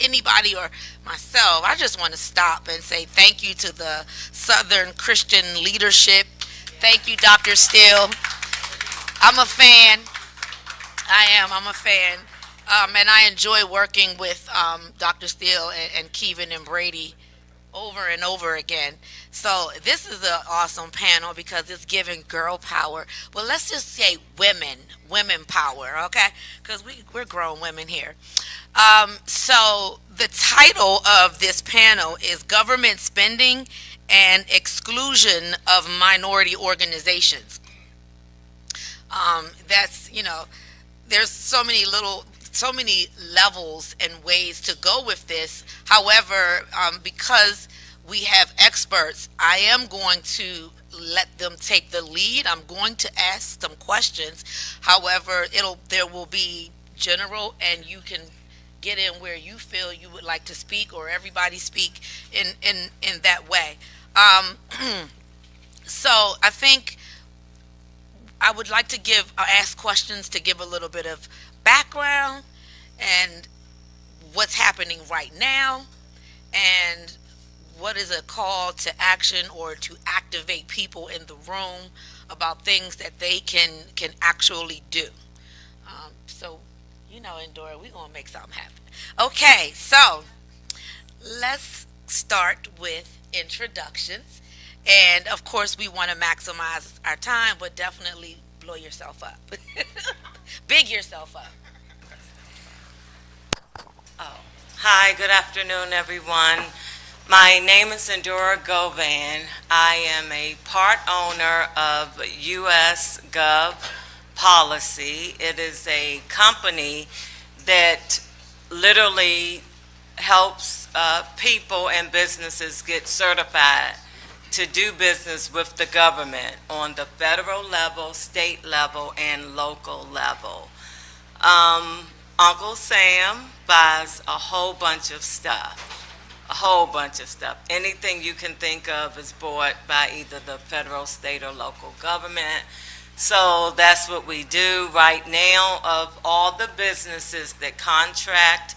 anybody or myself, I just want to stop and say thank you to the Southern Christian leadership. Thank you, Dr. Steele. I'm a fan. I am. I'm a fan. And I enjoy working with Dr. Steele and Kevin and Brady over and over again. So this is an awesome panel because it's giving girl power. Well, let's just say women power, okay? Because we're grown women here. So the title of this panel is Government Spending and Exclusion of Minority Organizations. That's, there's so many levels and ways to go with this. However, because we have experts, I am going to let them take the lead. I'm going to ask some questions. However, there will be general, and you can get in where you feel you would like to speak, or everybody speak in that way. Um, so I think I would like to ask questions to give a little bit of background and what's happening right now, and what is a call to action or to activate people in the room about things that they can actually do. So, Endora, we're gonna make something happen. Okay, so let's start with introductions, and of course, we want to maximize our time, but definitely blow yourself up, big yourself up. Oh, hi, good afternoon, everyone. My name is Endora Govan. I am a part owner of US Gov Policy. It is a company that literally helps people and businesses get certified to do business with the government on the federal level, state level, and local level. Um, Uncle Sam buys a whole bunch of stuff. A whole bunch of stuff. Anything you can think of is bought by either the federal, state, or local government. So that's what we do right now. Of all the businesses that contract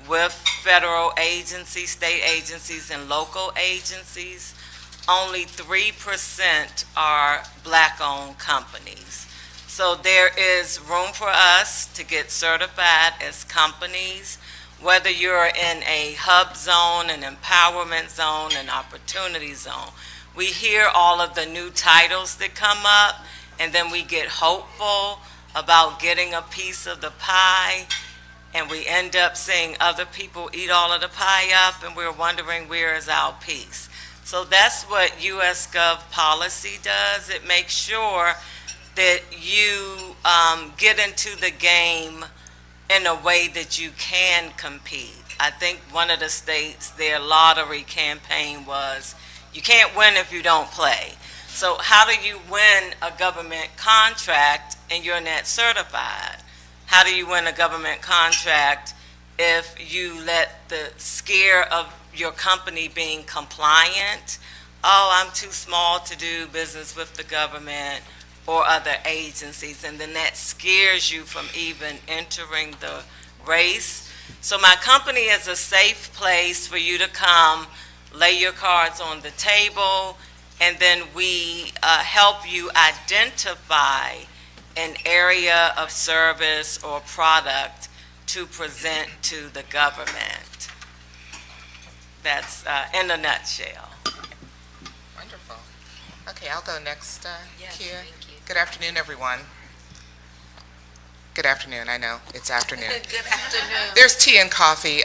with federal agencies, state agencies, and local agencies, only 3% are black-owned companies. So there is room for us to get certified as companies, whether you're in a hub zone, an empowerment zone, an opportunity zone. We hear all of the new titles that come up, and then we get hopeful about getting a piece of the pie, and we end up seeing other people eat all of the pie up, and we're wondering where is our piece. So that's what US Gov Policy does. It makes sure that you get into the game in a way that you can compete. I think one of the states, their lottery campaign was, you can't win if you don't play. So how do you win a government contract and you're net certified? How do you win a government contract if you let the scare of your company being compliant, oh, I'm too small to do business with the government or other agencies, and then that scares you from even entering the race. So my company is a safe place for you to come, lay your cards on the table, and then we help you identify an area of service or product to present to the government. That's in a nutshell. Wonderful. Okay, I'll go next, Yes, Kia. thank you. Good afternoon, everyone. Good afternoon, I know, it's afternoon. Good afternoon. There's tea and coffee.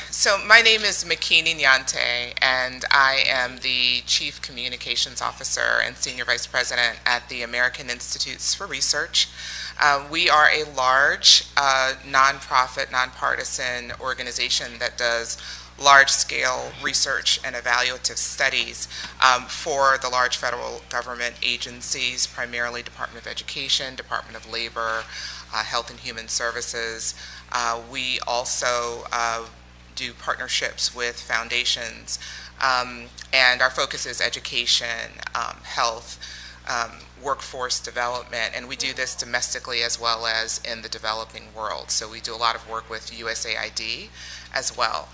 So my name is Makini Nyante, and I am the Chief Communications Officer and Senior Vice President at the American Institutes for Research. We are a large nonprofit, nonpartisan organization that does large-scale research and evaluative studies for the large federal government agencies, primarily Department of Education, Department of Labor, Health and Human Services. We also do partnerships with foundations, and our focus is education, health, workforce development, and we do this domestically as well as in the developing world. So we do a lot of work with USAID as well.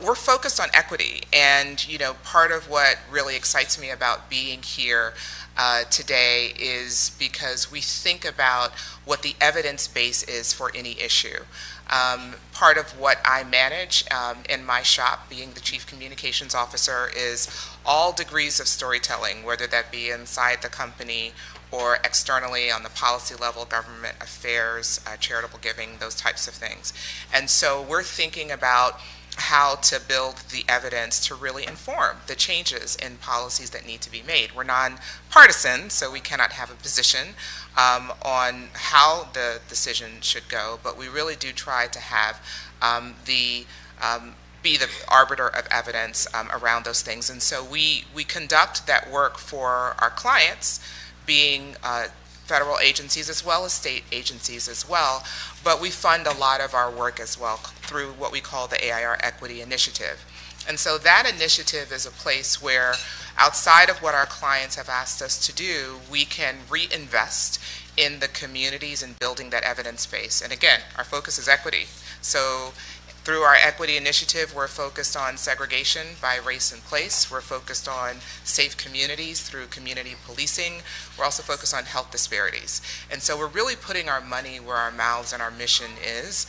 We're focused on equity, and part of what really excites me about being here today is because we think about what the evidence base is for any issue. Part of what I manage in my shop, being the Chief Communications Officer, is all degrees of storytelling, whether that be inside the company or externally on the policy level, government affairs, charitable giving, those types of things. And so we're thinking about how to build the evidence to really inform the changes in policies that need to be made. We're nonpartisan, so we cannot have a position on how the decision should go, but we really do try to have be the arbiter of evidence around those things. And so we conduct that work for our clients, being federal agencies as well as state agencies as well, but we fund a lot of our work as well through what we call the AIR Equity Initiative. And so that initiative is a place where, outside of what our clients have asked us to do, we can reinvest in the communities and building that evidence base. And again, our focus is equity. So through our equity initiative, we're focused on segregation by race and place. We're focused on safe communities through community policing. We're also focused on health disparities. And so we're really putting our money where our mouths and our mission is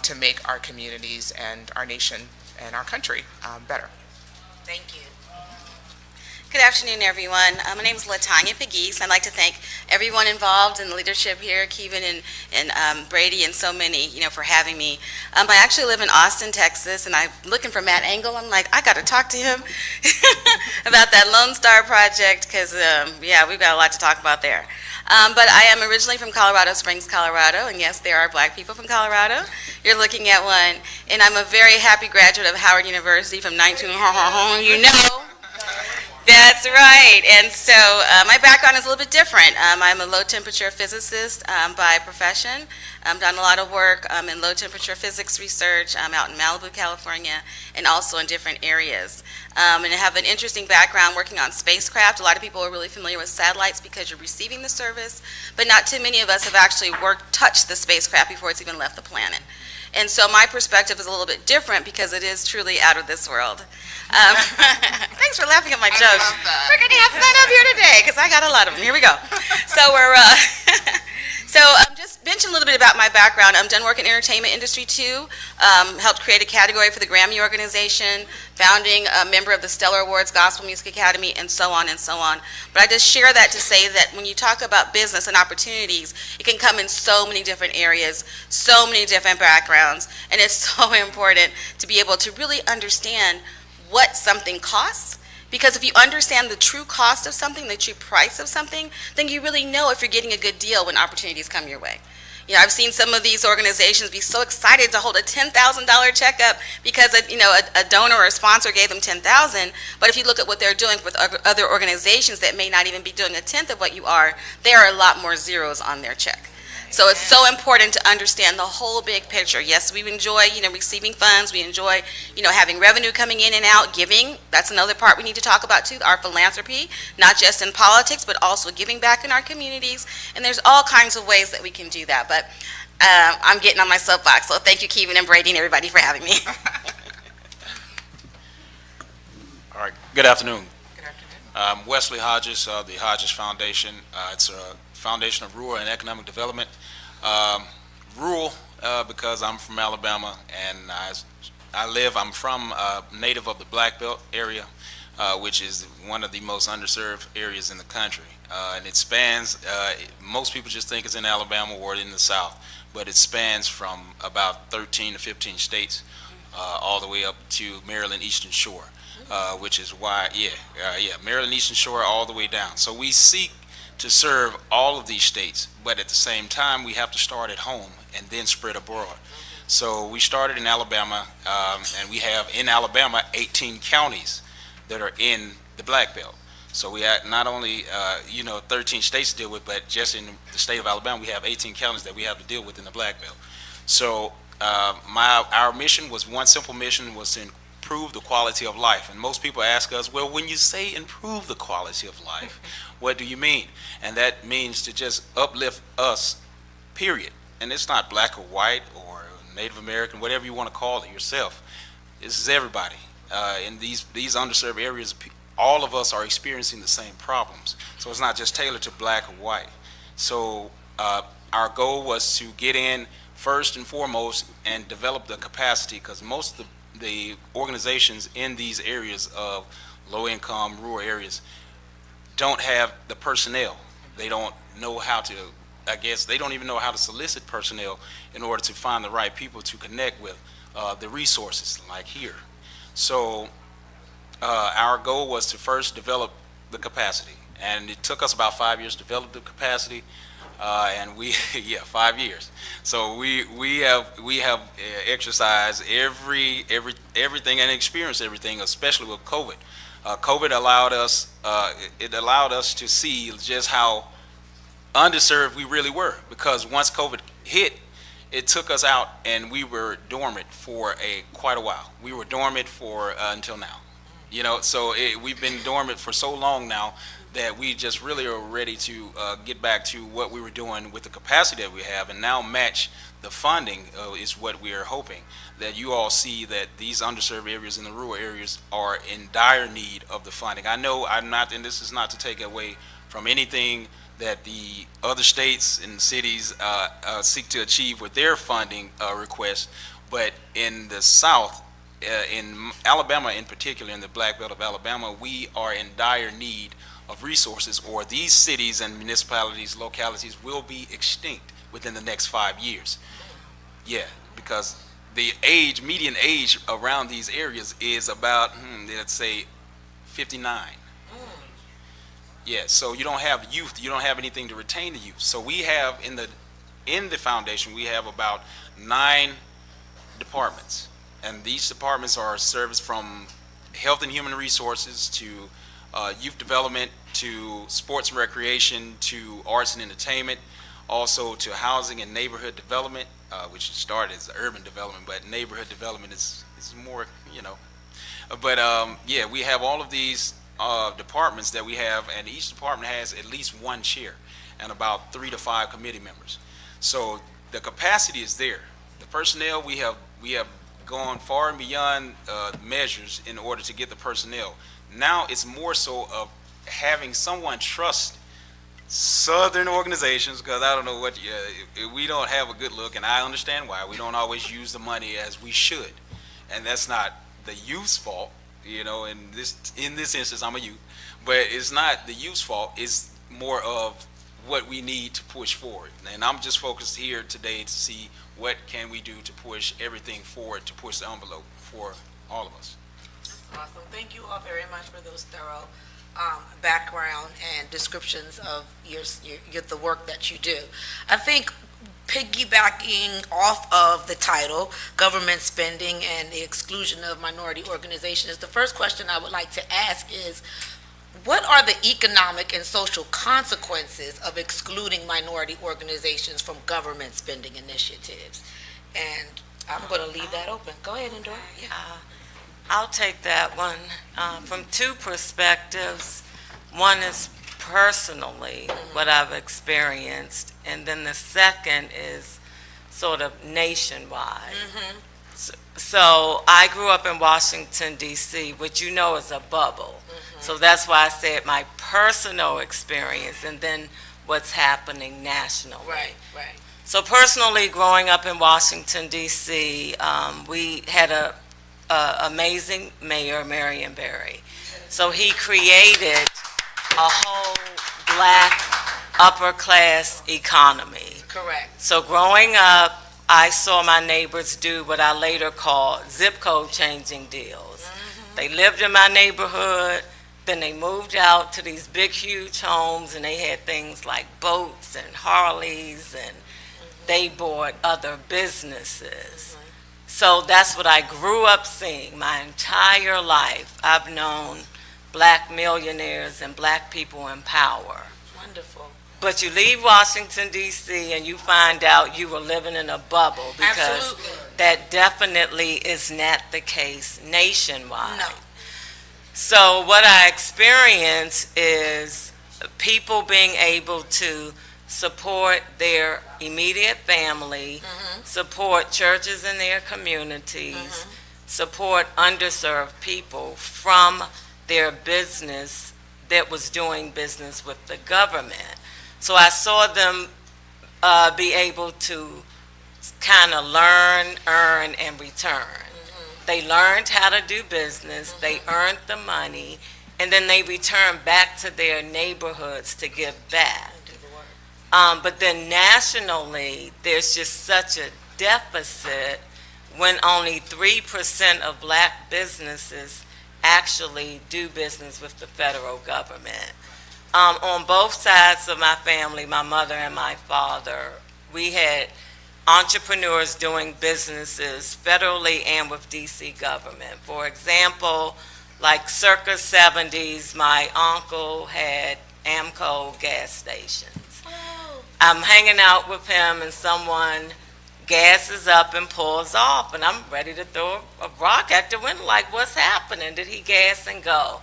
to make our communities and our nation and our country better. Thank you. Good afternoon, everyone. My name is LaTanya Pegues. I'd like to thank everyone involved in the leadership here, Kevin and Brady and so many, for having me. I actually live in Austin, Texas, and I'm looking for Matt Engel. I'm like, I got to talk to him about that Lone Star project because, we've got a lot to talk about there. But I am originally from Colorado Springs, Colorado, and yes, there are black people from Colorado. You're looking at one, and I'm a very happy graduate of Howard University from 19, That's right. And so my background is a little bit different. I'm a low-temperature physicist by profession. I've done a lot of work in low-temperature physics research out in Malibu, California, and also in different areas. And I have an interesting background working on spacecraft. A lot of people are really familiar with satellites because you're receiving the service, but not too many of us have actually touched the spacecraft before it's even left the planet. And so my perspective is a little bit different because it is truly out of this world. Thanks for laughing at my jokes. We're going to have fun up here today because I got a lot of them. Here we go. So just mention a little bit about my background. I've done work in entertainment industry too. Helped create a category for the Grammy organization, founding a member of the Stellar Awards Gospel Music Academy, and so on and so on. But I just share that to say that when you talk about business and opportunities, it can come in so many different areas, so many different backgrounds, and it's so important to be able to really understand what something costs, because if you understand the true cost of something, the true price of something, then you really know if you're getting a good deal when opportunities come your way. I've seen some of these organizations be so excited to hold a $10,000 checkup because a donor or a sponsor gave them $10,000. But if you look at what they're doing with other organizations that may not even be doing a tenth of what you are, there are a lot more zeros on their check. So it's so important to understand the whole big picture. Yes, we enjoy, receiving funds. We enjoy, having revenue coming in and out, giving. That's another part we need to talk about too, our philanthropy, not just in politics, but also giving back in our communities. And there's all kinds of ways that we can do that. But I'm getting on my soapbox. So thank you, Kevin and Brady and everybody for having me. All right. Good afternoon. Good afternoon. I'm Wesley Hodges of the Hodges Foundation. It's a foundation of rural and economic development. Rural because I'm from Alabama and I'm from native of the Black Belt area, which is one of the most underserved areas in the country. And it spans, most people just think it's in Alabama or in the South, but it spans from about 13 to 15 states all the way up to Maryland Eastern Shore, which is why, Maryland Eastern Shore all the way down. So we seek to serve all of these states, but at the same time we have to start at home and then spread abroad. So we started in Alabama, and we have in Alabama 18 counties that are in the Black Belt. So we have not only 13 states to deal with, but just in the state of Alabama we have 18 counties that we have to deal with in the Black Belt. So our mission was one simple mission, was to improve the quality of life. And most people ask us, well, when you say improve the quality of life, what do you mean? And that means to just uplift us, period. And it's not black or white or Native American, whatever you want to call it yourself. This is everybody. In these underserved areas, all of us are experiencing the same problems. So it's not just tailored to black or white. So our goal was to get in first and foremost and develop the capacity, because most of the organizations in these areas of low-income rural areas don't have the personnel. They don't know how to, I guess, they don't even know how to solicit personnel in order to find the right people to connect with the resources like here. So our goal was to first develop the capacity, and it took us about 5 years to develop the capacity, and we, yeah, 5 years. So we have exercised everything and experienced everything, especially with COVID. COVID allowed us to see just how underserved we really were, because once COVID hit, it took us out, and we were dormant for quite a while. We were dormant for until now, you know. So we've been dormant for so long now that we just really are ready to get back to what we were doing with the capacity that we have, and now match the funding is what we are hoping, that you all see that these underserved areas and the rural areas are in dire need of the funding. I know I'm not, and this is not to take away from anything that the other states and cities seek to achieve with their funding requests, but in the South, in Alabama in particular, in the Black Belt of Alabama, we are in dire need of resources, or these cities and municipalities, localities will be extinct within the next 5 years. Yeah, because the median age around these areas is about, let's say, 59. Yeah, so you don't have youth, you don't have anything to retain the youth. So we have in the foundation, we have about 9 departments, and these departments are serviced from health and human resources to youth development, to sports and recreation, to arts and entertainment, also to housing and neighborhood development, which started as urban development, but neighborhood development is more, you know. But yeah, we have all of these departments that we have, and each department has at least 1 chair and about 3 to 5 committee members. So the capacity is there. The personnel, we have gone far and beyond measures in order to get the personnel. Now it's more so of having someone trust Southern organizations, because I don't know what, we don't have a good look, and I understand why. We don't always use the money as we should, and that's not the youth's fault. You know, in this instance, I'm a youth, but it's not the youth's fault. It's more of what we need to push forward. And I'm just focused here today to see what can we do to push everything forward, to push the envelope for all of us. Awesome. Thank you all very much for those thorough background and descriptions of the work that you do. I think piggybacking off of the title, government spending and the exclusion of minority organizations, the first question I would like to ask is, what are the economic and social consequences of excluding minority organizations from government spending initiatives? And I'm going to leave that open. Go ahead, Endora. Yeah. I'll take that one from 2 perspectives. One is personally what I've experienced, and then the second is sort of nationwide. So I grew up in Washington, D.C., which you know is a bubble. So that's why I said my personal experience and then what's happening nationally. Right. So personally, growing up in Washington, D.C., we had a amazing mayor, Marion Barry. So he created a whole black upper class economy. Correct. So growing up, I saw my neighbors do what I later called zip code changing deals. They lived in my neighborhood, then they moved out to these big, huge homes, and they had things like boats and Harleys, and they bought other businesses. So that's what I grew up seeing my entire life. I've known black millionaires and black people in power. Wonderful. But you leave Washington, D.C., and you find out you were living in a bubble, because Absolutely. that definitely is not the case nationwide. No. So what I experience is people being able to support their immediate family, support churches in their communities, support underserved people from their business that was doing business with the government. So I saw them be able to kind of learn, earn, and return. They learned how to do business, they earned the money, and then they returned back to their neighborhoods to give back. But then nationally, there's just such a deficit when only 3% of black businesses actually do business with the federal government. On both sides of my family, my mother and my father, we had entrepreneurs doing businesses federally and with DC government. For example, like circa 70s, my uncle had Amco gas stations. I'm hanging out with him and someone gasses up and pulls off, and I'm ready to throw a rock at the window, like, what's happening? Did he gas and go?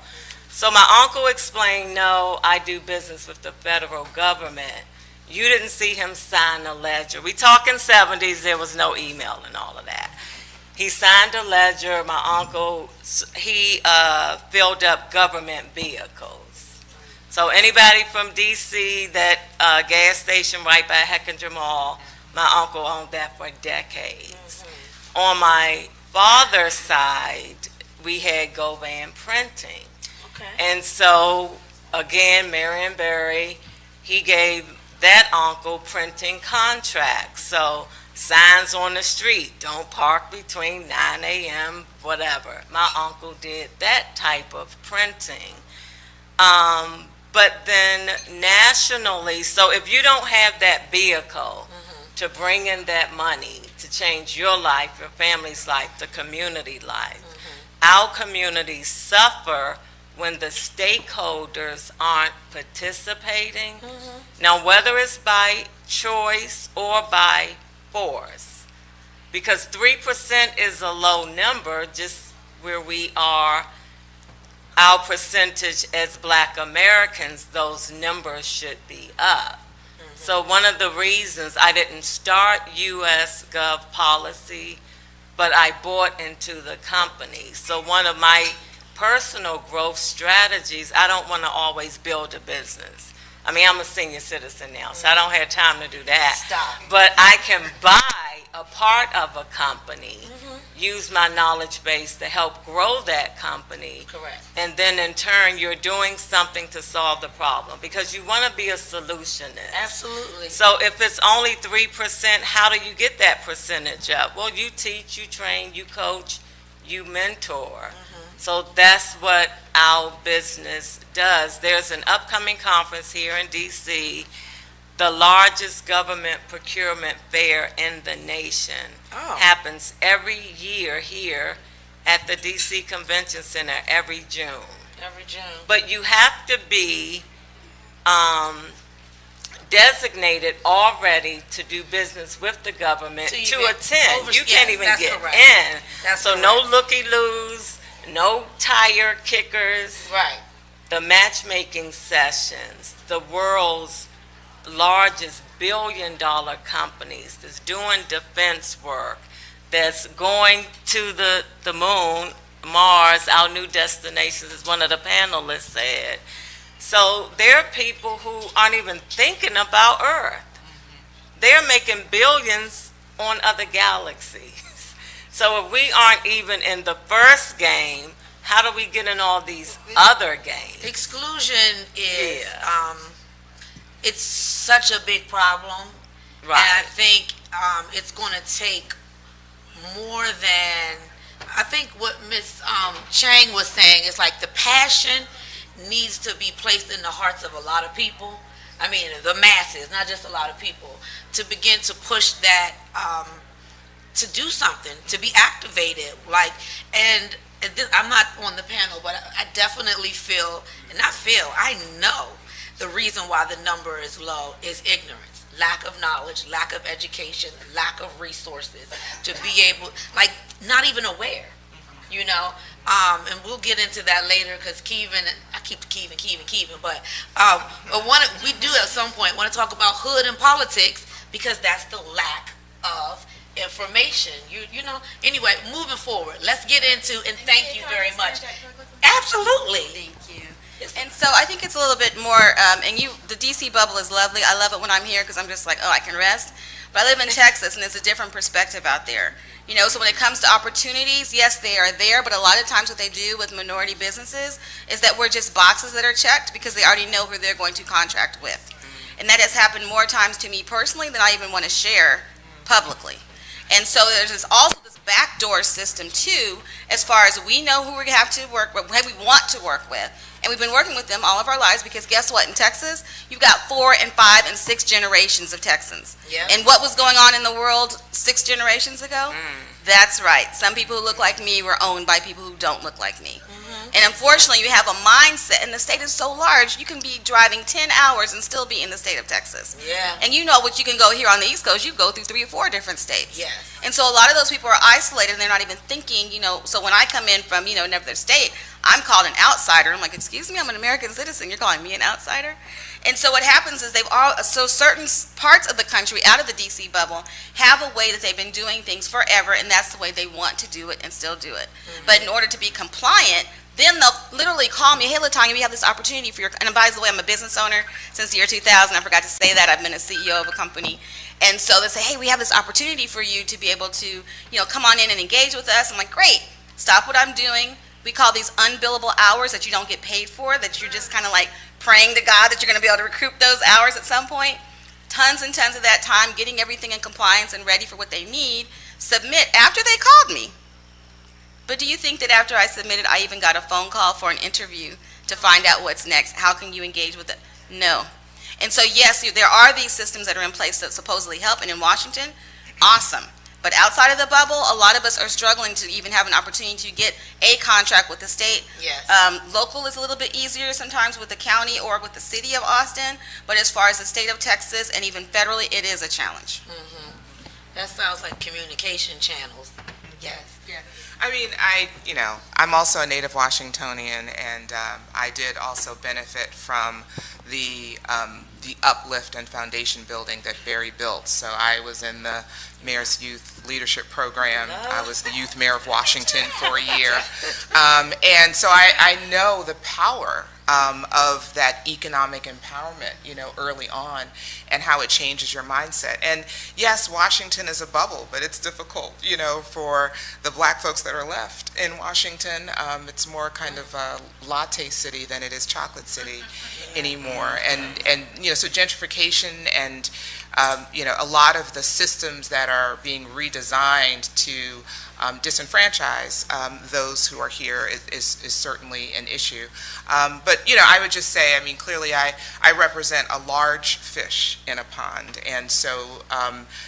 So my uncle explained, no, I do business with the federal government. You didn't see him sign a ledger. We talking 70s, there was no email and all of that. He signed a ledger. My uncle, he filled up government vehicles. So anybody from DC, that gas station right by Heckinger Mall, my uncle owned that for decades. On my father's side, we had Govan Printing. And so, again, Marion Berry, he gave that uncle printing contracts. So signs on the street, don't park between 9 a.m., whatever. My uncle did that type of printing. But then nationally, so if you don't have that vehicle to bring in that money to change your life, your family's life, the community life, our communities suffer when the stakeholders aren't participating. Now, whether it's by choice or by force, because 3% is a low number, just where we are, our percentage as black Americans, those numbers should be up. So one of the reasons I didn't start U.S. Gov policy, but I bought into the company. So one of my personal growth strategies, I don't want to always build a business. I mean, I'm a senior citizen now, so I don't have time to do that. Stop. But I can buy a part of a company, use my knowledge base to help grow that company. Correct. And then in turn, you're doing something to solve the problem, because you want to be a solutionist. Absolutely. So if it's only 3%, how do you get that percentage up? Well, you teach, you train, you coach, you mentor. So that's what our business does. There's an upcoming conference here in D.C., the largest government procurement fair in the nation. Happens every year here at the D.C. Convention Center every June. Every June. But you have to be designated already to do business with the government to attend. You can't even get in. So no looky-loos, no tire kickers. Right. The matchmaking sessions, the world's largest billion-dollar companies that's doing defense work, that's going to the moon, Mars, our new destinations, as one of the panelists said. So there are people who aren't even thinking about Earth. They're making billions on other galaxies. So if we aren't even in the first game, how do we get in all these other games? Exclusion is, it's such a big problem. Right. And I think it's going to take more than, I think what Ms. Chang was saying is like the passion needs to be placed in the hearts of a lot of people. I mean, the masses, not just a lot of people, to begin to push that, to do something, to be activated. Like, and I'm not on the panel, but I definitely feel, and not feel, I know the reason why the number is low is ignorance, lack of knowledge, lack of education, lack of resources to be able, like, not even aware, you know? And we'll get into that later because Kevin, I keep keeping. But we do at some point want to talk about hood and politics because that's the lack of information. You know. Anyway, moving forward, let's get into and thank you very much. Absolutely. Thank you. And so I think it's a little bit more, the DC bubble is lovely. I love it when I'm here because I'm just like, oh, I can rest. But I live in Texas, and it's a different perspective out there. You know, so when it comes to opportunities, yes, they are there, but a lot of times what they do with minority businesses is that we're just boxes that are checked because they already know who they're going to contract with. And that has happened more times to me personally than I even want to share publicly. And so there's also this backdoor system too, as far as we know who we have to work with, who we want to work with. And we've been working with them all of our lives because guess what? In Texas, you've got 4 and 5 and 6 generations of Texans. Yeah. And what was going on in the world 6 generations ago? That's right. Some people who look like me were owned by people who don't look like me. And unfortunately, you have a mindset, and the state is so large, you can be driving 10 hours and still be in the state of Texas. Yeah. And you know what you can go here on the East Coast, you go through 3 or 4 different states. Yes. And so a lot of those people are isolated, and they're not even thinking, so when I come in from, another state, I'm called an outsider. I'm like, excuse me, I'm an American citizen, you're calling me an outsider? And so what happens is so certain parts of the country out of the DC bubble have a way that they've been doing things forever, and that's the way they want to do it and still do it. But in order to be compliant, then they'll literally call me, hey, Latanya, we have this opportunity for your, and by the way, I'm a business owner since the year 2000. I forgot to say that. I've been a CEO of a company. And so they say, hey, we have this opportunity for you to be able to, come on in and engage with us. I'm like, great, stop what I'm doing. We call these unbillable hours that you don't get paid for, that you're just kind of like praying to God that you're going to be able to recoup those hours at some point. Tons and tons of that time, getting everything in compliance and ready for what they need, submit after they called me. But do you think that after I submitted, I even got a phone call for an interview to find out what's next? How can you engage with it? No. And so, yes, there are these systems that are in place that supposedly help, and in Washington, awesome. But outside of the bubble, a lot of us are struggling to even have an opportunity to get a contract with the state. Yes. Local is a little bit easier sometimes with the county or with the city of Austin, but as far as the state of Texas and even federally, it is a challenge. That sounds like communication channels. Yes. Yeah. I mean, I'm also a native Washingtonian, and I did also benefit from the uplift and foundation building that Barry built. So I was in the Mayor's Youth Leadership Program. I was the youth mayor of Washington for a year. And so I know the power of that economic empowerment, early on, and how it changes your mindset. And yes, Washington is a bubble, but it's difficult, for the black folks that are left in Washington. It's more kind of a latte city than it is chocolate city anymore. And so gentrification and a lot of the systems that are being redesigned to disenfranchise those who are here is certainly an issue. But I would just say, clearly I represent a large fish in a pond, and so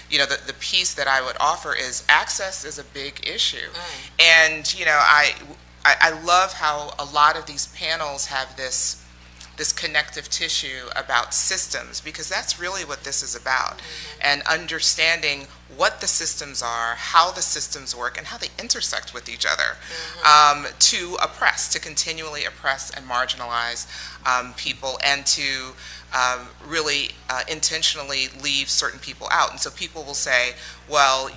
the piece that I would offer is access is a big issue. And I love how a lot of these panels have this connective tissue about systems, because that's really what this is about, and understanding what the systems are, how the systems work, and how they intersect with each other to continually oppress and marginalize people, and to really intentionally leave certain people out. And so people will say, well,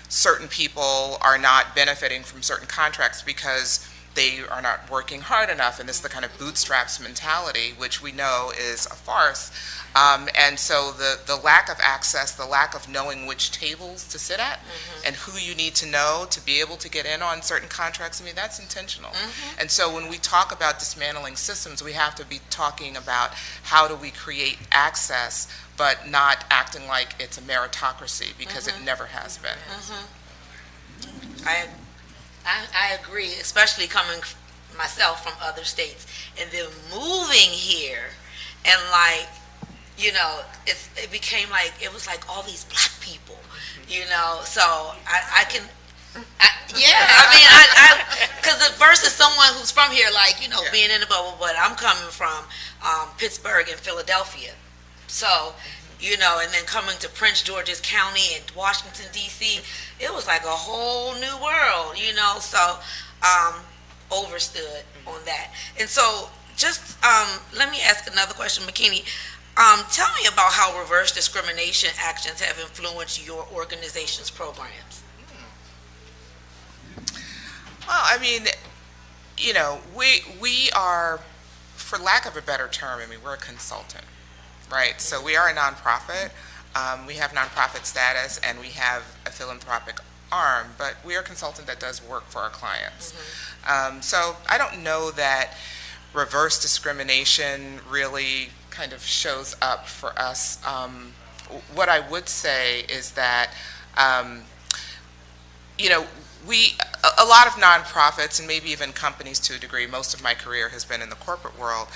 certain people are not benefiting from certain contracts because they are not working hard enough, and this is the kind of bootstraps mentality, which we know is a farce. And so the lack of access, the lack of knowing which tables to sit at, and who you need to know to be able to get in on certain contracts, that's intentional. And so when we talk about dismantling systems, we have to be talking about how do we create access, but not acting like it's a meritocracy, because it never has been. I agree, especially coming myself from other states, and then moving here, and it became like, it was like all these black people, so because versus someone who's from here, being in the bubble, but I'm coming from Pittsburgh and Philadelphia, so and then coming to Prince George's County and Washington, D.C., it was like a whole new world, so overstood on that. And so just let me ask another question, McKinney. Tell me about how reverse discrimination actions have influenced your organization's programs. Well, I mean, we are, for lack of a better term, I mean, we're a consultant, right? So we are a nonprofit. We have nonprofit status and we have a philanthropic arm, but we are a consultant that does work for our clients. So I don't know that reverse discrimination really kind of shows up for us. What I would say is that, a lot of nonprofits and maybe even companies to a degree, most of my career has been in the corporate world,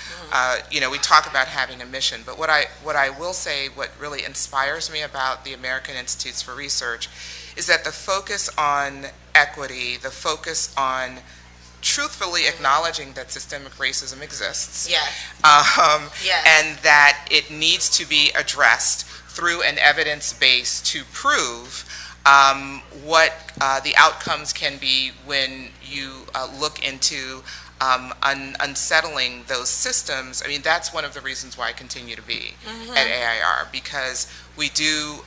we talk about having a mission, but what I will say, what really inspires me about the American Institutes for Research is that the focus on equity, the focus on truthfully acknowledging that systemic racism exists, Yes. Yes. and that it needs to be addressed through an evidence base to prove what the outcomes can be when you look into unsettling those systems. I mean, that's one of the reasons why I continue to be at AIR, because we do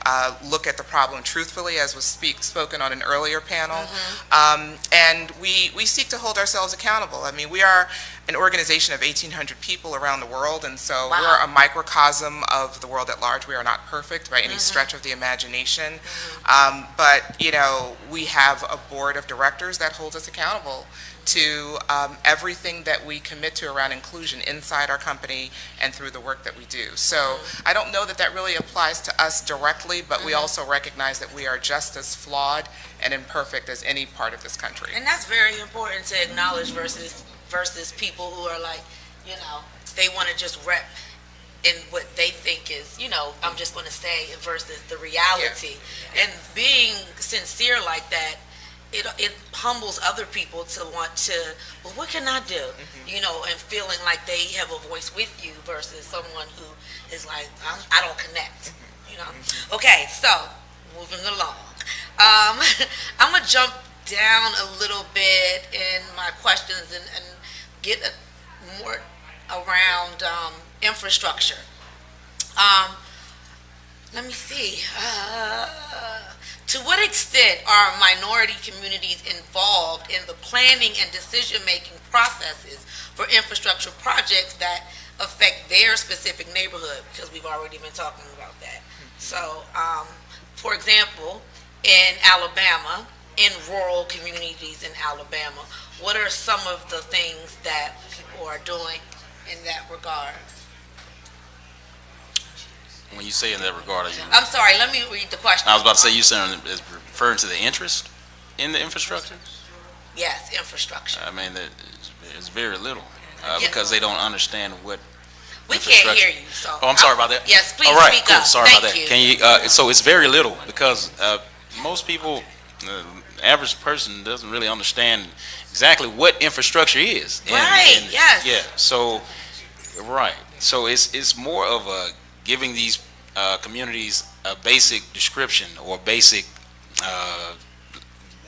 look at the problem truthfully, as was spoken on an earlier panel, and we seek to hold ourselves accountable. I mean, we are an organization of 1,800 people around the world, and so we're a microcosm of the world at large. We are not perfect by any stretch of the imagination, but, we have a board of directors that holds us accountable to everything that we commit to around inclusion inside our company and through the work that we do. So I don't know that that really applies to us directly, but we also recognize that we are just as flawed and imperfect as any part of this country. And that's very important to acknowledge versus people who are like, they want to just rep in what they think is, I'm just going to say versus the reality. And being sincere like that, it humbles other people to want to, well, what can I do? And feeling like they have a voice with you versus someone who is like, I don't connect, Okay, so moving along. I'm going to jump down a little bit in my questions and get more around infrastructure. Let me see. To what extent are minority communities involved in the planning and decision-making processes for infrastructure projects that affect their specific neighborhood? Because we've already been talking about that. So, for example, in Alabama, in rural communities in Alabama, what are some of the things that people are doing in that regard? When you say in that regard, I'm sorry, let me read the question. I was about to say, you said is referring to the interest in the infrastructure? Yes, infrastructure. I mean, it's very little, because they don't understand what We can't hear you, so. Oh, I'm sorry about that. Yes, please All right, speak cool. up. Sorry Thank about that. you. Can you? So it's very little, because most people, average person doesn't really understand exactly what infrastructure is. Right, yes. Yeah. So, right. So it's more of a giving these communities a basic description or basic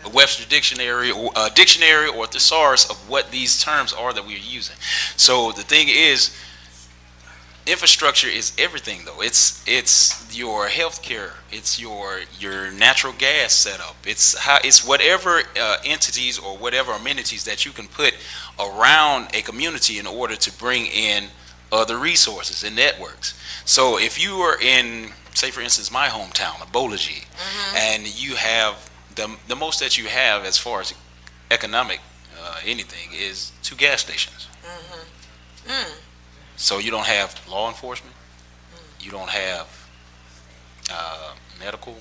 a Webster dictionary or a dictionary or thesaurus of what these terms are that we're using. So the thing is, infrastructure is everything, though. It's your healthcare, it's your natural gas setup, it's whatever entities or whatever amenities that you can put around a community in order to bring in other resources and networks. So if you are in, say for instance, my hometown, Abology, and you have the most that you have as far as economic anything is 2 gas stations. So you don't have law enforcement, you don't have medical.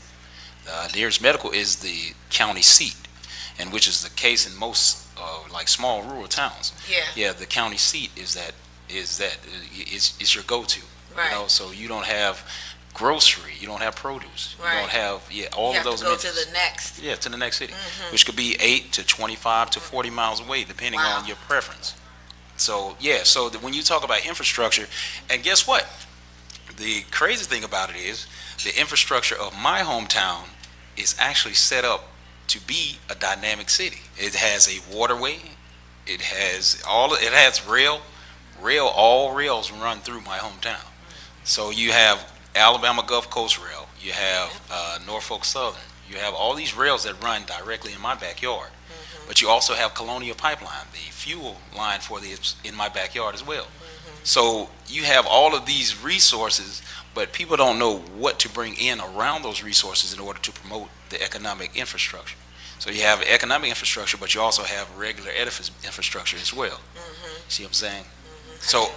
Nearest medical is the county seat, and which is the case in most like small rural towns. Yeah, the county seat is your go-to. Right. So you don't have grocery, you don't have produce, you don't have all of those. You have to go to the next. Yeah, to the next city, which could be 8 to 25 to 40 miles away, depending on your preference. So when you talk about infrastructure, and guess what? The crazy thing about it is the infrastructure of my hometown is actually set up to be a dynamic city. It has a waterway, it has rail, all rails run through my hometown. So you have Alabama Gulf Coast Rail, you have Norfolk Southern, you have all these rails that run directly in my backyard. But you also have Colonial Pipeline, the fuel line for in my backyard as well. So you have all of these resources, but people don't know what to bring in around those resources in order to promote the economic infrastructure. So you have economic infrastructure, but you also have regular edifice infrastructure as well. See what I'm saying? So,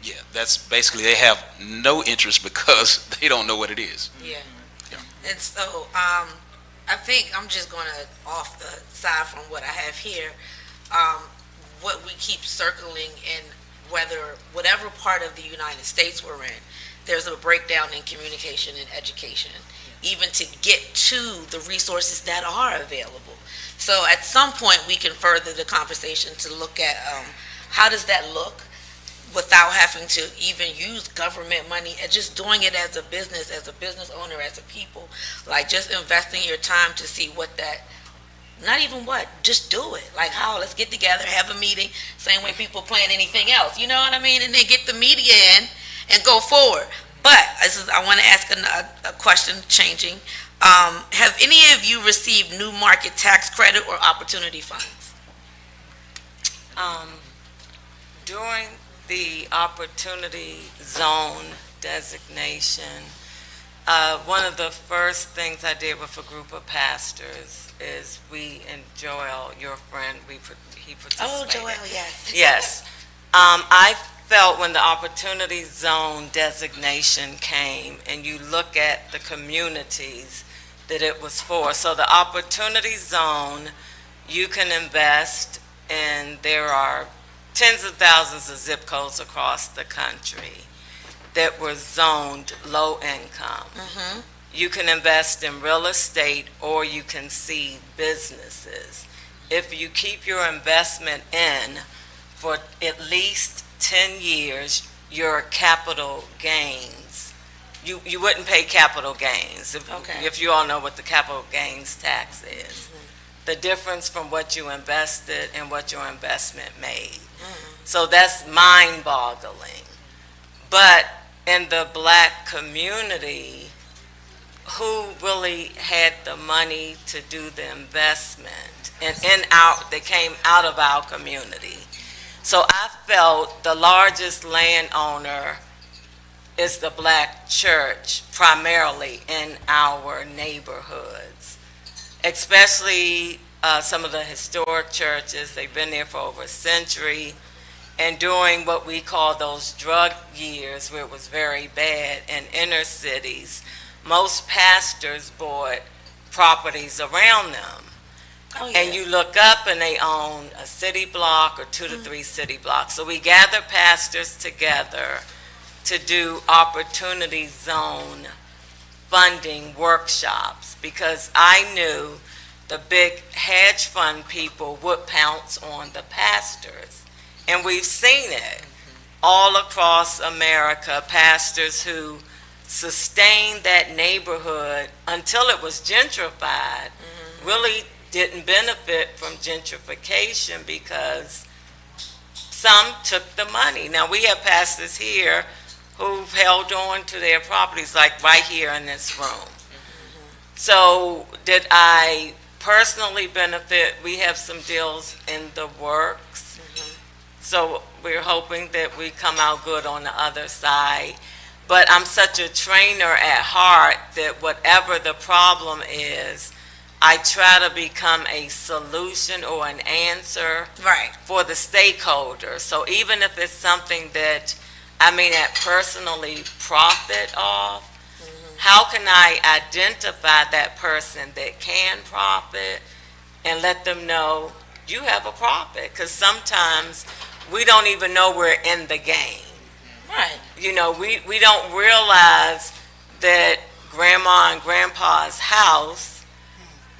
yeah, that's basically, they have no interest because they don't know what it is. Yeah. Yeah. And so, I think I'm just gonna, off the side from what I have here, what we keep circling in whatever part of the United States we're in, there's a breakdown in communication and education, even to get to the resources that are available. So at some point, we can further the conversation to look at how does that look without having to even use government money, and just doing it as a business owner, as a people, like just investing your time to see what that, not even what, just do it. Like how, let's get together, have a meeting, same way people plan anything else, you know what I mean? And then get the media in and go forward. But I want to ask a question changing. Have any of you received new market tax credit or opportunity funds? During the Opportunity Zone designation, one of the first things I did with a group of pastors is we and Joel, your friend, he participated. Oh, Joel, yes. Yes. I felt when the Opportunity Zone designation came, and you look at the communities that it was for. So the Opportunity Zone, you can invest, and there are tens of thousands of zip codes across the country that were zoned low income. You can invest in real estate, or you can seed businesses. If you keep your investment in for at least 10 years, your capital gains, you wouldn't pay capital gains if you all know what the capital gains tax is. The difference from what you invested and what your investment made. So that's mind-boggling. But in the black community, who really had the money to do the investment? And they came out of our community. So I felt the largest landowner is the black church, primarily in our neighborhoods, especially some of the historic churches. They've been there for over a century. And during what we call those drug years, where it was very bad in inner cities, most pastors bought properties around them. Oh, yeah. And you look up and they own a city block or 2 to 3 city blocks. So we gather pastors together to do Opportunity Zone funding workshops, because I knew the big hedge fund people would pounce on the pastors. And we've seen it all across America, pastors who sustained that neighborhood until it was gentrified, really didn't benefit from gentrification because some took the money. Now, we have pastors here who've held on to their properties, like right here in this room. So did I personally benefit? We have some deals in the works. So we're hoping that we come out good on the other side. But I'm such a trainer at heart that whatever the problem is, I try to become a solution or an answer for the stakeholders. So even if it's something that I may not personally profit off, how can I identify that person that can profit and let them know you have a profit? Because sometimes we don't even know we're in the game. Right. You know, we don't realize that grandma and grandpa's house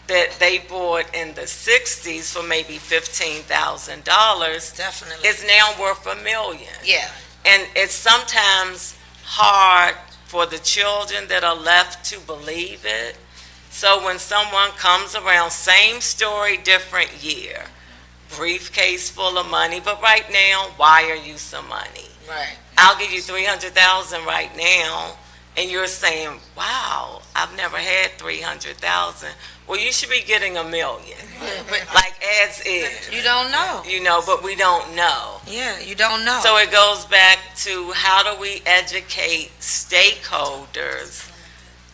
that they bought in the 60s for maybe $15,000 Definitely. is now worth $1 million. Yeah. And it's sometimes hard for the children that are left to believe it. So when someone comes around, same story, different year, briefcase full of money, but right now, wire you some money. Right. I'll give you 300,000 right now, and you're saying, wow, I've never had 300,000. Well, you should be getting $1 million, like as is. You don't know. You know, but we don't know. Yeah, you don't know. So it goes back to how do we educate stakeholders?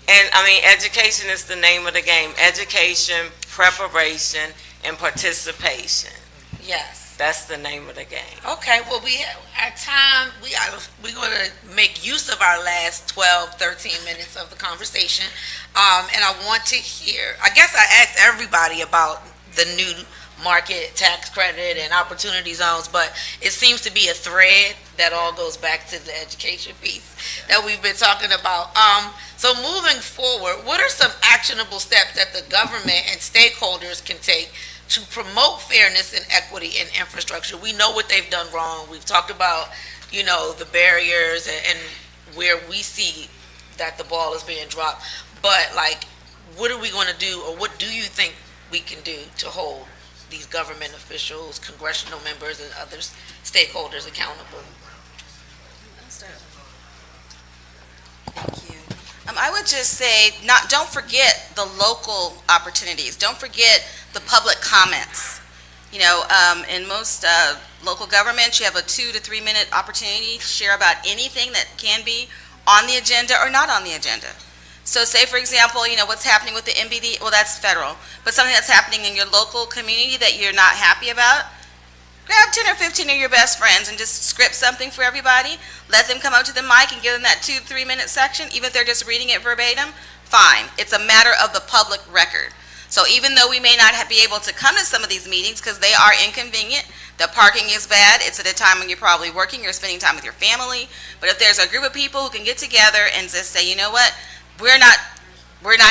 And I mean, education is the name of the game. Education, preparation, and participation. Yes. That's the name of the game. Okay, well, we have our time. We're going to make use of our last 12, 13 minutes of the conversation. And I want to hear, I guess I asked everybody about the new market tax credit and opportunity zones, but it seems to be a thread that all goes back to the education piece that we've been talking about. So moving forward, what are some actionable steps that the government and stakeholders can take to promote fairness and equity in infrastructure? We know what they've done wrong. We've talked about, the barriers and where we see that the ball is being dropped. But what are we going to do, or what do you think we can do to hold these government officials, congressional members, and other stakeholders accountable? Thank you. I would just say, don't forget the local opportunities. Don't forget the public comments. In most local governments, you have a 2 to 3 minute opportunity to share about anything that can be on the agenda or not on the agenda. So say, for example, what's happening with the MBD, well, that's federal, but something that's happening in your local community that you're not happy about, grab 10 or 15 of your best friends and just script something for everybody. Let them come up to the mic and give them that 2 to 3 minute section, even if they're just reading it verbatim. Fine. It's a matter of the public record. So even though we may not be able to come to some of these meetings because they are inconvenient, the parking is bad, it's at a time when you're probably working, you're spending time with your family, but if there's a group of people who can get together and just say, you know what, we're not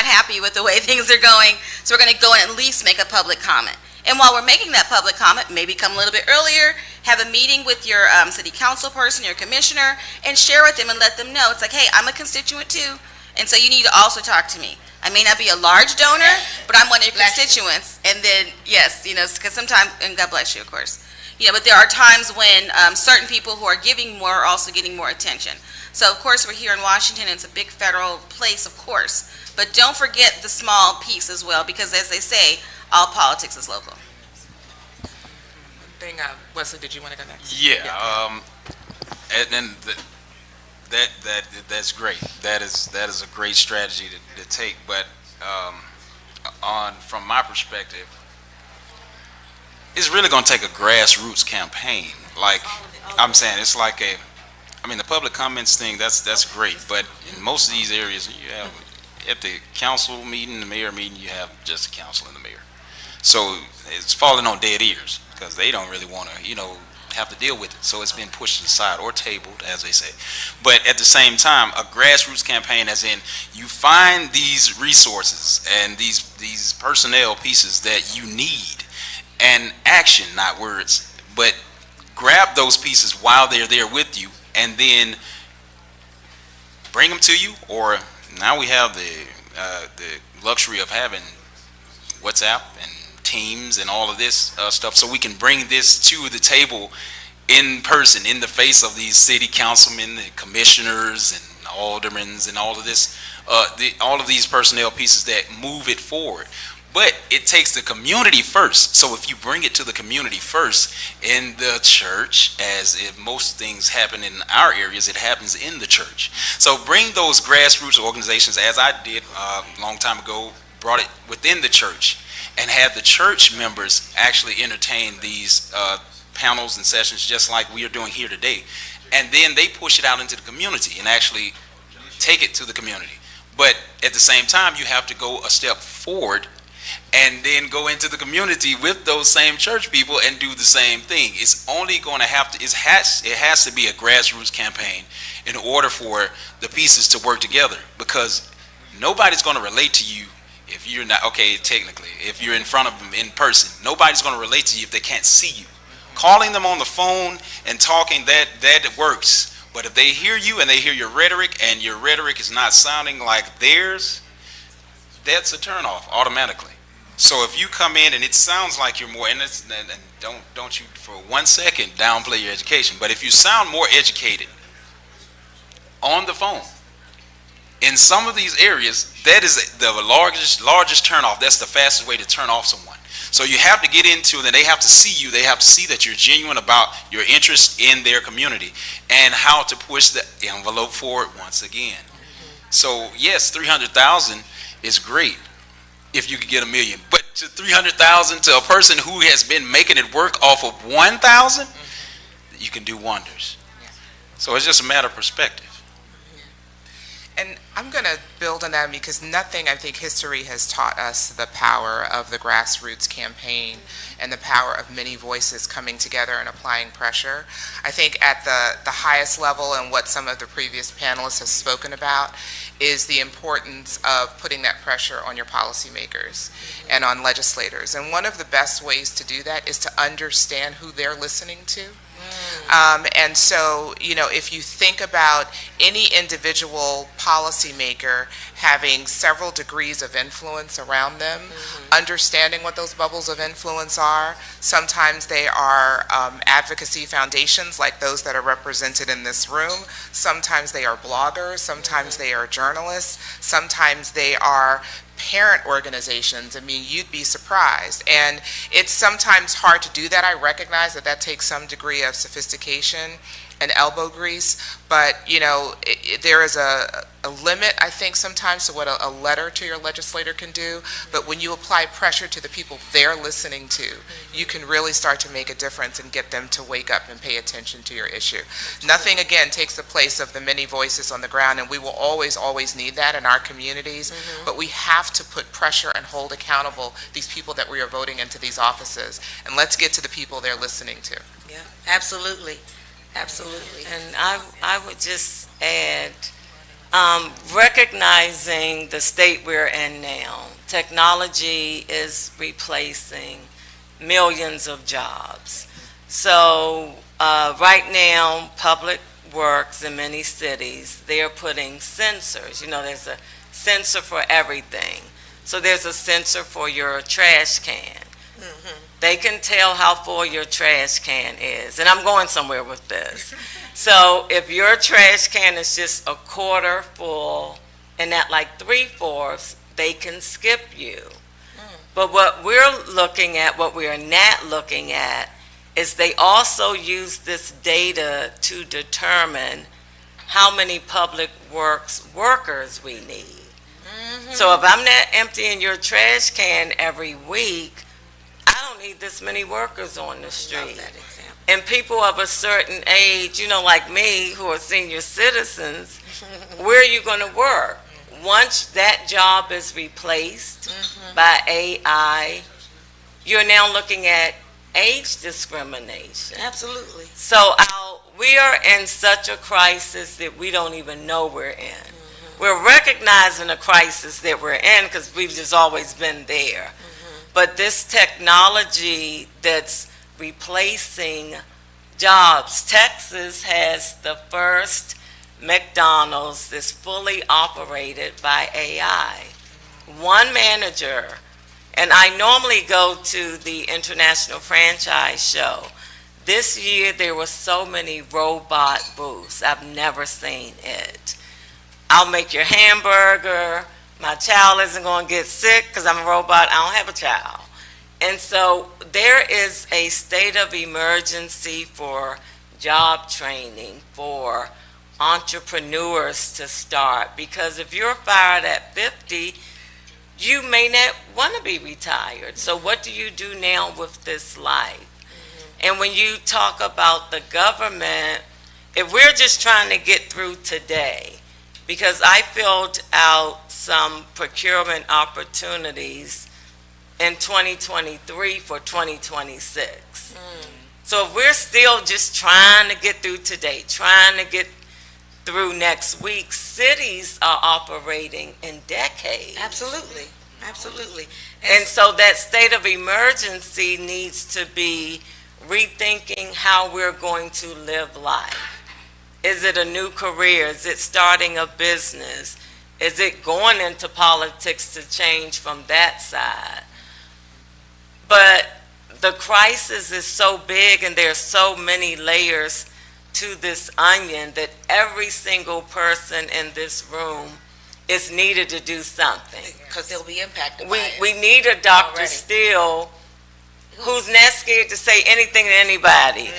happy with the way things are going, so we're going to go and at least make a public comment. And while we're making that public comment, maybe come a little bit earlier, have a meeting with your city council person, your commissioner, and share with them and let them know. It's like, hey, I'm a constituent too, and so you need to also talk to me. I may not be a large donor, but I'm one of your constituents. And then, yes, because sometimes, and God bless you, of course. But there are times when certain people who are giving more are also getting more attention. So, of course, we're here in Washington. It's a big federal place, of course. But don't forget the small piece as well, because as they say, all politics is local. Wesley, did you want to go next? Yeah. And then that's great. That is a great strategy to take. But from my perspective, it's really going to take a grassroots campaign. Like I'm saying, it's like the public comments thing. That's great. But in most of these areas, you have at the council meeting, the mayor meeting, you have just the council and the mayor. So it's falling on dead ears because they don't really want to, have to deal with it. So it's been pushed aside or tabled, as they say. But at the same time, a grassroots campaign, as in you find these resources and these personnel pieces that you need, and action, not words, but grab those pieces while they're there with you, and then bring them to you. Or now we have the luxury of having WhatsApp and Teams and all of this stuff, so we can bring this to the table in person, in the face of these city councilmen, the commissioners and aldermen and all of this, all of these personnel pieces that move it forward. But it takes the community first. So if you bring it to the community first in the church, as if most things happen in our areas, it happens in the church. So bring those grassroots organizations, as I did a long time ago, brought it within the church, and have the church members actually entertain these panels and sessions just like we are doing here today. And then they push it out into the community and actually take it to the community. But at the same time, you have to go a step forward and then go into the community with those same church people and do the same thing. It's only going to have to, it has to be a grassroots campaign in order for the pieces to work together, because nobody's going to relate to you if you're not, okay, technically, if you're in front of them in person. Nobody's going to relate to you if they can't see you. Calling them on the phone and talking, that works. But if they hear you and they hear your rhetoric, and your rhetoric is not sounding like theirs, that's a turnoff automatically. So if you come in and it sounds like you're more, and don't you for 1 second downplay your education, but if you sound more educated on the phone, in some of these areas, that is the largest turnoff. That's the fastest way to turn off someone. So you have to get into it, and they have to see you. They have to see that you're genuine about your interest in their community and how to push the envelope forward once again. So yes, 300,000 is great if you could get 1 million, but to 300,000 to a person who has been making it work off of 1,000, you can do wonders. So it's just a matter of perspective. And I'm going to build on that because nothing, I think history has taught us the power of the grassroots campaign and the power of many voices coming together and applying pressure. I think at the highest level, and what some of the previous panelists have spoken about, is the importance of putting that pressure on your policymakers and on legislators. And one of the best ways to do that is to understand who they're listening to. And so, if you think about any individual policymaker having several degrees of influence around them, understanding what those bubbles of influence are, sometimes they are advocacy foundations like those that are represented in this room, sometimes they are bloggers, sometimes they are journalists, sometimes they are parent organizations. I mean, you'd be surprised. And it's sometimes hard to do that. I recognize that takes some degree of sophistication and elbow grease, but there is a limit, I think, sometimes to what a letter to your legislator can do. But when you apply pressure to the people they're listening to, you can really start to make a difference and get them to wake up and pay attention to your issue. Nothing, again, takes the place of the many voices on the ground, and we will always need that in our communities. But we have to put pressure and hold accountable these people that we are voting into these offices. And let's get to the people they're listening to. Yeah, absolutely. Absolutely. And I would just add, recognizing the state we're in now, technology is replacing millions of jobs. So right now, public works in many cities, they're putting sensors. There's a sensor for everything. So there's a sensor for your trash can. They can tell how full your trash can is. And I'm going somewhere with this. So if your trash can is just a quarter full and at like 3/4, they can skip you. But what we're looking at, what we are not looking at, is they also use this data to determine how many public works workers we need. So if I'm not emptying your trash can every week, I don't need this many workers on the street. And people of a certain age, like me, who are senior citizens, where are you going to work? Once that job is replaced by AI, you're now looking at age discrimination. Absolutely. So we are in such a crisis that we don't even know we're in. We're recognizing the crisis that we're in because we've just always been there. But this technology that's replacing jobs, Texas has the first McDonald's that's fully operated by AI. One manager, and I normally go to the International Franchise Show. This year there were so many robot booths. I've never seen it. I'll make your hamburger. My child isn't going to get sick because I'm a robot. I don't have a child. And so there is a state of emergency for job training, for entrepreneurs to start. Because if you're fired at 50, you may not want to be retired. So what do you do now with this life? And when you talk about the government, if we're just trying to get through today, because I filled out some procurement opportunities in 2023 for 2026. So if we're still just trying to get through today, trying to get through next week, cities are operating in decades. Absolutely. Absolutely. And so that state of emergency needs to be rethinking how we're going to live life. Is it a new career? Is it starting a business? Is it going into politics to change from that side? But the crisis is so big and there's so many layers to this onion that every single person in this room is needed to do something. Because they'll be impacted by it. We need a Dr. Already. Steele who's not scared to say anything to anybody.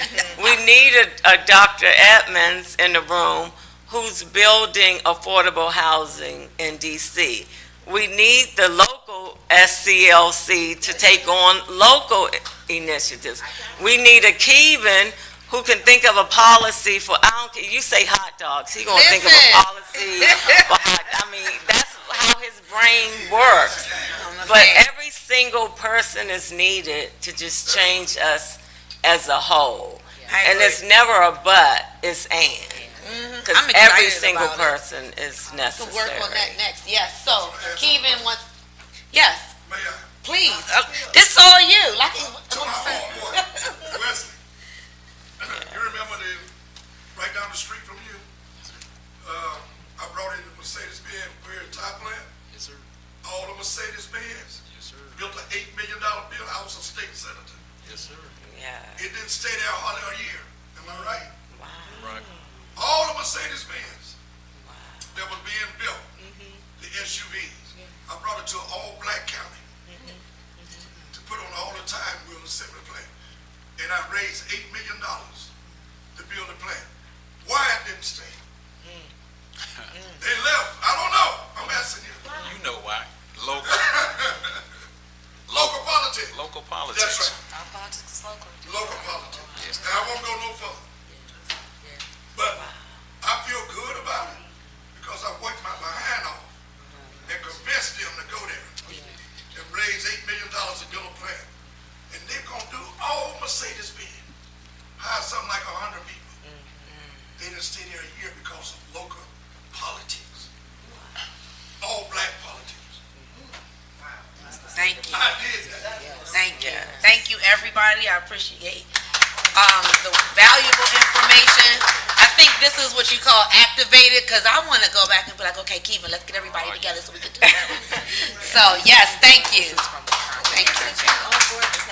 We need a Dr. Edmonds in the room who's building affordable housing in DC. We need the local SCLC to take on local initiatives. We need a Kevin who can think of a policy for, I don't care, you say hot dogs, he gonna think of a policy for hot, I mean, that's how his brain works. But every single person is needed to just change us as a whole. And it's never a but, it's and. Because I'm every excited single about it. person is To necessary. work on that next, yes. So, Kevin wants, yes, May I? please. This is all you. Like, Wesley, you remember right down the street from you? I brought in the Mercedes-Benz rear tire plant. Yes, sir. All the Mercedes-Benz Yes, sir. built an $8 million bill. I was a state senator. Yes, sir. Yeah, It didn't stay there hardly a year. Am I right? wow. Right. All the Mercedes-Benz that was being built, the SUVs, I brought it to an all-black county to put on all the time wheel assembly plant. And I raised $8 million to build the plant. Why it didn't stay? They left. I don't know. I'm asking you. You know why. Local, Local politics. local That's politics. right. Our politics is local. Local politics. And I won't go no further. But I feel good about it because I worked my behind off and convinced them to go there and raise $8 million to build a plant. And they're going to do all Mercedes-Benz. Hire something like 100 people. They didn't stay there a year because of local politics. All black politics. thank you. I did that. Thank you. Thank you, everybody. I appreciate the valuable information. I think this is what you call activated, because I want to go back and be like, okay, Kevin, let's get everybody together so we can do that. So, yes, thank you. Thank you.